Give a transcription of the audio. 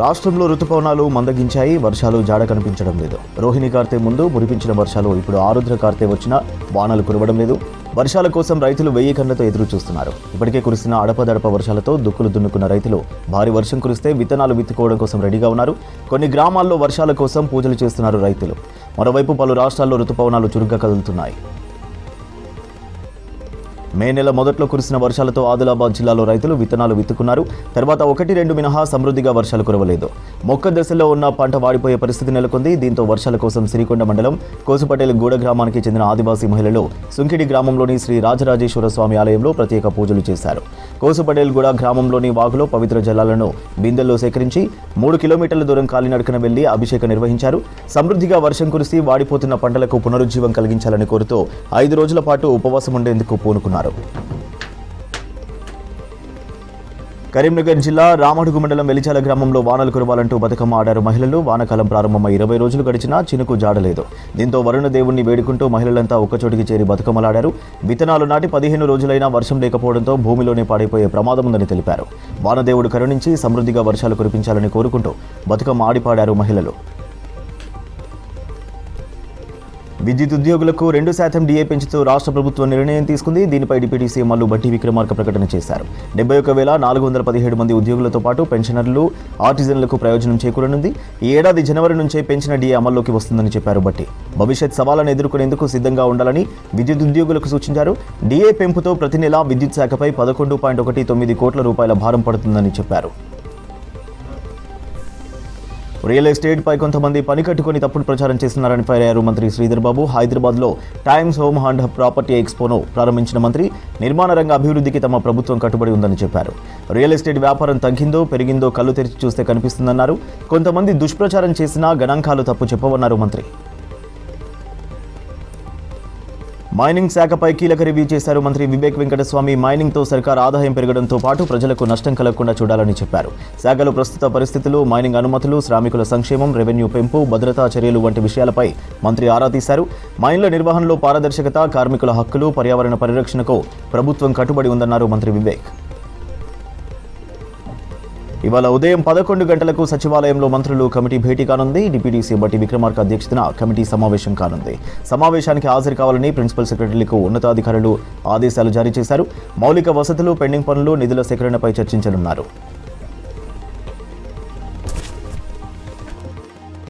రాష్ట్రంలో రుతుపవనాలు మందగించాయి. వర్షాలు జాడ కనిపించడం లేదు. రోహిణి కార్తె ముందు మురిపించిన వర్షాలు ఇప్పుడు ఆరుద్ర కార్తె వచ్చినా వానలు కురవడం లేదు. వర్షాల కోసం రైతులు 1000 కళ్ళతో ఎదురు చూస్తున్నారు. ఇప్పటికే కురిసిన అడపదడప వర్షాలతో దుక్కులు దున్నుకున్న రైతులు భారీ వర్షం కురిస్తే విత్తనాలు విత్తుకోవడం కోసం రెడీగా ఉన్నారు. కొన్ని గ్రామాల్లో వర్షాల కోసం పూజలు చేస్తున్నారు రైతులు. మరోవైపు పలు రాష్ట్రాల్లో రుతుపవనాలు చురుగ్గా కదులుతున్నాయి. మే నెల మొదట్లో కురిసిన వర్షాలతో ఆదిలాబాద్ జిల్లాలో రైతులు విత్తనాలు విత్తుకున్నారు. తర్వాత 1-2 మినహా సమృద్ధిగా వర్షాలు కురవలేదు. మొక్క దశలో ఉన్న పంట వాడిపోయే పరిస్థితి నెలకొంది. దీంతో వర్షాల కోసం సిరికొండ మండలం కోసుపటేల్ గూడ గ్రామానికి చెందిన ఆదివాసీ మహిళలు సుంకిడి గ్రామంలోని శ్రీ రాజరాజేశ్వర స్వామి ఆలయంలో ప్రత్యేక పూజలు చేశారు. కోసుపటేల్ గూడ గ్రామంలోని వాగులో పవిత్ర జలాలను బిందెల్లో సేకరించి 3 కిలోమీటర్ల దూరం కాలినడకన వెళ్లి అభిషేకం నిర్వహించారు. సమృద్ధిగా వర్షం కురిసి వాడిపోతున్న పంటలకు పునరుజ్జీవం కలిగించాలని కోరుతూ 5 రోజుల పాటు ఉపవాసం ఉండేందుకు పూనుకున్నారు. కరీంనగర్ జిల్లా రామడుగు మండలం వెలిచాల గ్రామంలో వానలు కురవాలంటూ బతుకమ్మ ఆడారు మహిళలు. వానకాలం ప్రారంభమై 20 రోజులు గడిచినా చినుకు జాడలేదు. దీంతో వరుణ దేవుణ్ణి వేడుకుంటూ మహిళలంతా ఒక్కచోటికి చేరి బతుకమ్మలాడారు. విత్తనాలు నాటి 15 రోజులైనా వర్షం లేకపోవడంతో భూమిలోనే పాడైపోయే ప్రమాదం ఉందని తెలిపారు. వానదేవుడు కరుణించి సమృద్ధిగా వర్షాలు కురిపించాలని కోరుకుంటూ బతుకమ్మ ఆడిపాడారు మహిళలు. విద్యుత్ ఉద్యోగులకు 2% డిఏ పెంచుతూ రాష్ట్ర ప్రభుత్వం నిర్ణయం తీసుకుంది. దీనిపై డిప్యూటీ సీఎం మల్లు భట్టి విక్రమార్క ప్రకటన చేశారు. 71,417 మంది ఉద్యోగులతో పాటు పెన్షనర్లు, ఆర్టిజన్లకు ప్రయోజనం చేకూరనుంది. ఈ ఏడాది జనవరి నుంచే పెంచిన డిఏ అమల్లోకి వస్తుందని చెప్పారు భట్టి. భవిష్యత్ సవాళ్లను ఎదుర్కొనేందుకు సిద్ధంగా ఉండాలని విద్యుత్ ఉద్యోగులకు సూచించారు. డిఏ పెంపుతో ప్రతి నెలా విద్యుత్ శాఖపై 11.19 కోట్ల రూపాయల భారం పడుతుందని చెప్పారు. రియల్ ఎస్టేట్ పై కొంతమంది పని కట్టుకుని తప్పుడు ప్రచారం చేస్తున్నారని ఫైర్ అయ్యారు మంత్రి శ్రీధర్ బాబు. హైదరాబాద్లో టైమ్స్ హోమ్ అండ్ ప్రాపర్టీ ఎక్స్పోను ప్రారంభించిన మంత్రి నిర్మాణ రంగ అభివృద్ధికి తమ ప్రభుత్వం కట్టుబడి ఉందని చెప్పారు. రియల్ ఎస్టేట్ వ్యాపారం తగ్గిందో పెరిగిందో కళ్ళు తెరిచి చూస్తే కనిపిస్తుందన్నారు. కొంతమంది దుష్ప్రచారం చేసినా గణాంకాలు తప్పు చెప్పవన్నారు మంత్రి. మైనింగ్ శాఖపై కీలక రివ్యూ చేశారు మంత్రి వివేక్ వెంకటస్వామి. మైనింగ్తో సర్కార్ ఆదాయం పెరగడంతో పాటు ప్రజలకు నష్టం కలగకుండా చూడాలని చెప్పారు. శాఖలో ప్రస్తుత పరిస్థితులు, మైనింగ్ అనుమతులు, శ్రామికుల సంక్షేమం, రెవెన్యూ పెంపు, భద్రతా చర్యలు వంటి విషయాలపై మంత్రి ఆరా తీశారు. మైన్ల నిర్వహణలో పారదర్శకత, కార్మికుల హక్కులు, పర్యావరణ పరిరక్షణకు ప్రభుత్వం కట్టుబడి ఉందన్నారు మంత్రి వివేక్. ఇవాళ ఉదయం 11 గంటలకు సచివాలయంలో మంత్రులు కమిటీ భేటీ కానుంది. డిప్యూటీ సీఎం భట్టి విక్రమార్క అధ్యక్షతన కమిటీ సమావేశం కానుంది. సమావేశానికి హాజరు కావాలని ప్రిన్సిపల్ సెక్రటరీలకు ఉన్నతాధికారులు ఆదేశాలు జారీ చేశారు. మౌలిక వసతులు, పెండింగ్ పనులు, నిధుల సేకరణపై చర్చించనున్నారు.